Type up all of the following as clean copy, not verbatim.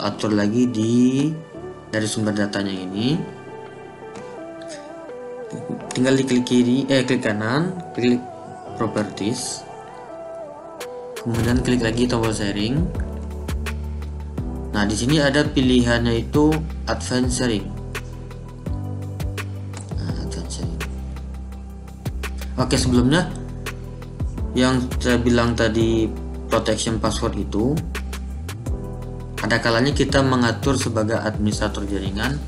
atur lagi dari sumber datanya ini. Tinggal diklik kiri, klik kanan, klik properties, kemudian klik lagi tombol sharing. Nah, di sini ada pilihannya itu advanced sharing. Oke, sebelumnya yang saya bilang tadi protection password itu, ada kalanya kita mengatur sebagai administrator jaringan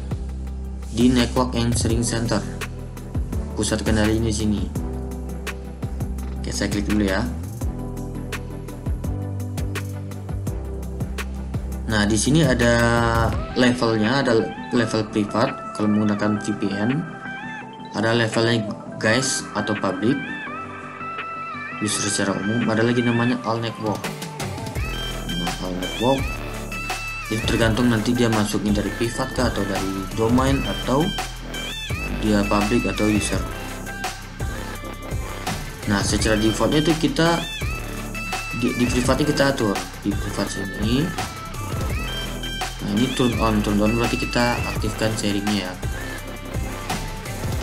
di network and sharing center. Pusat kendalinya di sini. Oke, saya klik dulu ya. Nah, di sini ada levelnya, ada level privat kalau menggunakan VPN, ada levelnya guys atau public, user secara umum, ada lagi namanya all network. Nah, all network itu tergantung nanti dia masuknya dari privat kah, atau dari domain, atau dia public atau user. Nah, secara defaultnya itu kita di privatnya kita atur di privat sini. Nah, ini turn on berarti kita aktifkan sharingnya ya.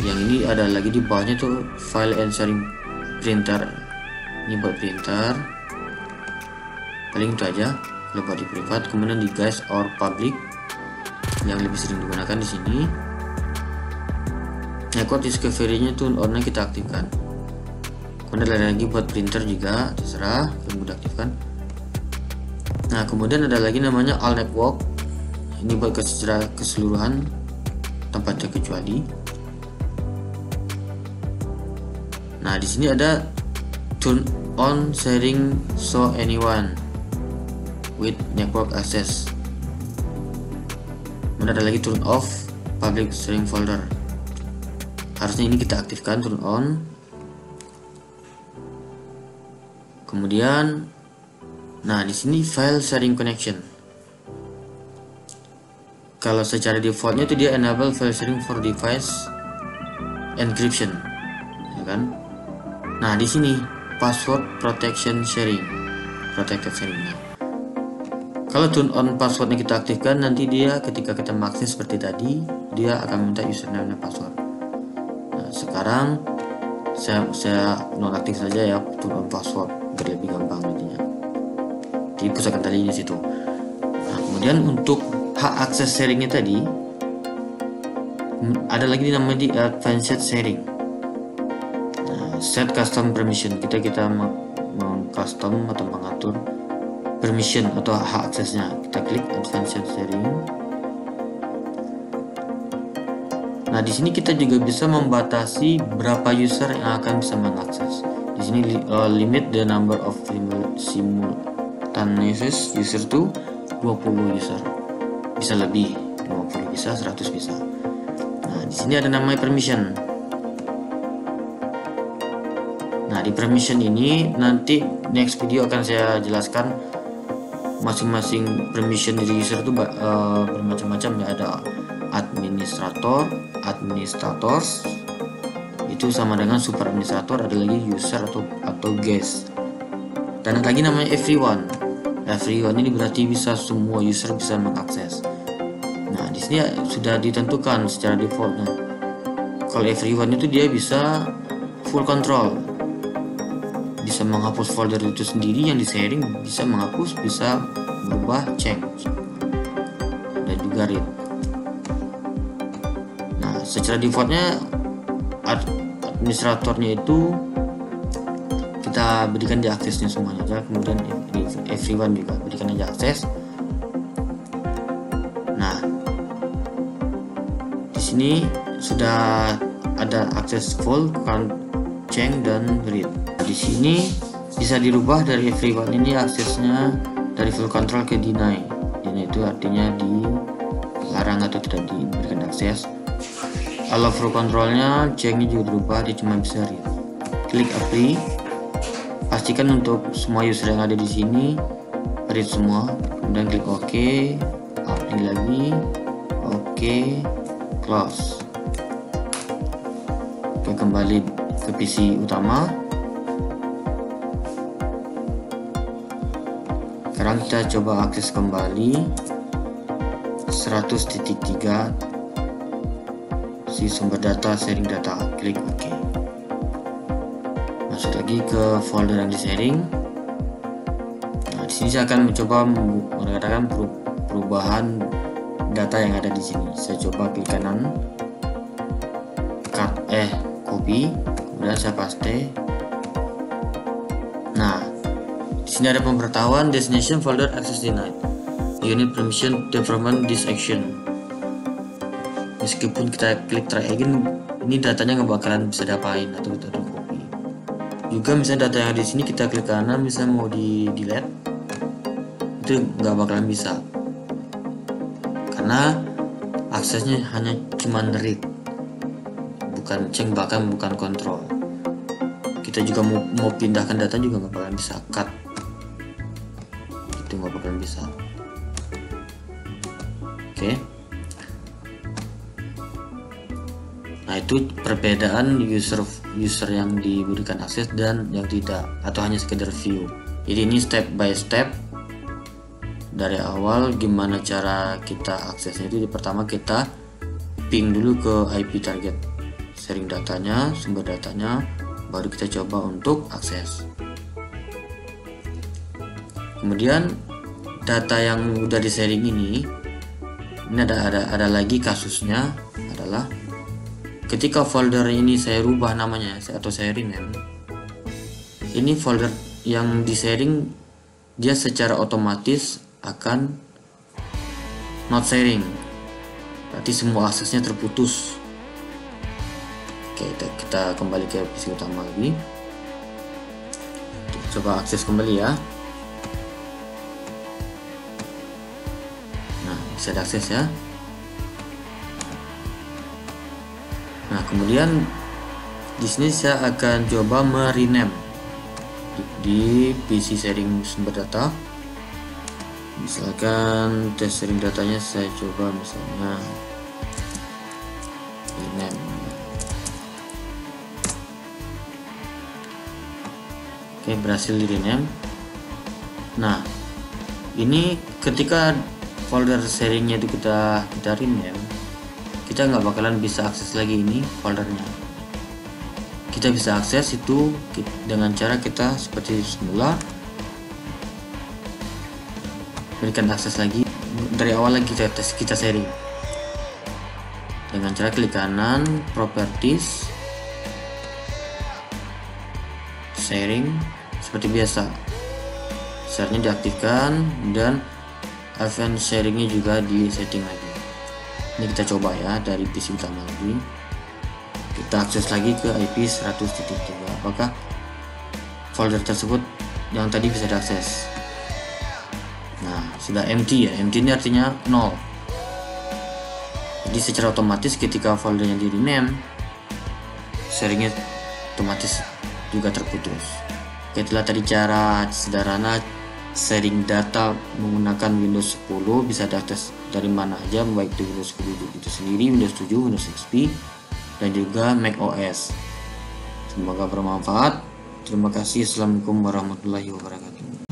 Yang ini ada lagi di bawahnya tuh file and sharing printer. Ini buat printer. Paling itu aja kalau buat di privat. Kemudian di guys or public yang lebih sering digunakan di sini. Network discovery-nya turn on-nya kita aktifkan. Kemudian ada lagi buat printer juga, terserah yang mudah aktifkan. Nah, kemudian ada lagi namanya all network. Ini buat secara keseluruhan tanpa terkecuali. Nah, di sini ada turn on sharing so anyone with network access. Kemudian ada lagi turn off public sharing folder. Harusnya ini kita aktifkan turn on. Kemudian, nah di sini file sharing connection. Kalau secara defaultnya itu dia enable file sharing for device encryption, ya kan? Nah di sini password protection sharing, protected sharingnya. Kalau turn on passwordnya kita aktifkan, nanti dia ketika kita mengakses seperti tadi, dia akan minta username dan password. Sekarang saya nonaktif saja ya turn on password biar lebih gampang nantinya. Di pusat kendali di situ. Nah, kemudian untuk hak akses sharingnya tadi ada lagi namanya di advanced sharing. Nah, set custom permission, kita meng-custom atau mengatur permission atau hak aksesnya. Kita klik advanced sharing. Nah, di sini kita juga bisa membatasi berapa user yang akan bisa mengakses. Di sini limit the number of simultaneous user to 20 user. Bisa lebih, 50 bisa, 100 bisa. Nah, di sini ada namanya permission. Nah, di permission ini nanti next video akan saya jelaskan masing-masing permission dari user itu bermacam-macam ya. Ada administrators itu sama dengan super administrator, ada lagi user atau guest, dan ada lagi namanya everyone. Everyone ini berarti bisa semua user bisa mengakses. Nah, di sini sudah ditentukan secara defaultnya. Kalau everyone itu dia bisa full control, bisa menghapus folder itu sendiri yang di sharing, bisa menghapus, bisa berubah, cek, dan juga read. Secara defaultnya administratornya itu kita berikan di aksesnya semuanya aja. Kemudian everyone juga berikan aja akses. Nah, di sini sudah ada akses full, count, change, dan read. Di sini bisa dirubah dari everyone ini aksesnya dari full control ke deny. Deny itu artinya dilarang atau tidak diberikan akses. Allow full controlnya, checknya juga berubah, dia cuma bisa read. Klik apply, pastikan untuk semua user yang ada di sini read semua. Kemudian klik OK, apply lagi, OK, close. Oke, kembali ke PC utama. Sekarang kita coba akses kembali. 100.3 si sumber data sharing data, klik OK. Masuk lagi ke folder yang di sharing. Nah, di sini saya akan mencoba mengadakan perubahan data yang ada di sini. Saya coba klik kanan, copy, kemudian saya paste. Nah, di sini ada pemberitahuan destination folder access denied. You need permission to perform this action. Meskipun kita klik try again, ini datanya nggak bakalan bisa diapain atau kita copy. Juga misalnya data yang ada di sini kita klik kanan, misalnya mau di delete, itu nggak bakalan bisa, karena aksesnya hanya cuman read, bukan change, bahkan bukan kontrol. Kita juga mau pindahkan data juga nggak bakalan bisa, cut itu nggak bakalan bisa. Oke. Nah, itu perbedaan user yang diberikan akses dan yang tidak, atau hanya sekedar view. Jadi ini step by step dari awal gimana cara kita aksesnya. Itu pertama kita ping dulu ke IP target sharing datanya, sumber datanya, baru kita coba untuk akses. Kemudian data yang udah di sharing ini ada lagi kasusnya, adalah ketika folder ini saya rubah namanya atau saya rename, ini folder yang di sharing dia secara otomatis akan not sharing, berarti semua aksesnya terputus. Oke, kita kembali ke PC utama lagi, coba akses kembali ya. Nah, bisa diakses ya. Nah, kemudian di sini saya akan coba merename di PC sharing sumber data. Misalkan tes sharing datanya saya coba misalnya rename. Oke, berhasil di rename. Nah, ini ketika folder sharingnya itu kita rename, kita nggak bakalan bisa akses lagi ini foldernya. Kita bisa akses itu dengan cara kita seperti semula, berikan akses lagi dari awal lagi kita sharing dengan cara klik kanan, properties, sharing seperti biasa, share-nya diaktifkan dan event sharingnya juga di setting lagi. Ini kita coba ya dari PC utama lagi, kita akses lagi ke IP 100.3. Apakah folder tersebut yang tadi bisa diakses? Nah, sudah empty ya. Empty ini artinya 0. Jadi secara otomatis ketika foldernya di rename, sharingnya otomatis juga terputus. Oke, itulah tadi cara sederhana sharing data menggunakan Windows 10, bisa diakses dari mana aja, baik di Windows 10 itu sendiri, Windows 7, Windows XP, dan juga Mac OS. Semoga bermanfaat. Terima kasih. Assalamualaikum warahmatullahi wabarakatuh.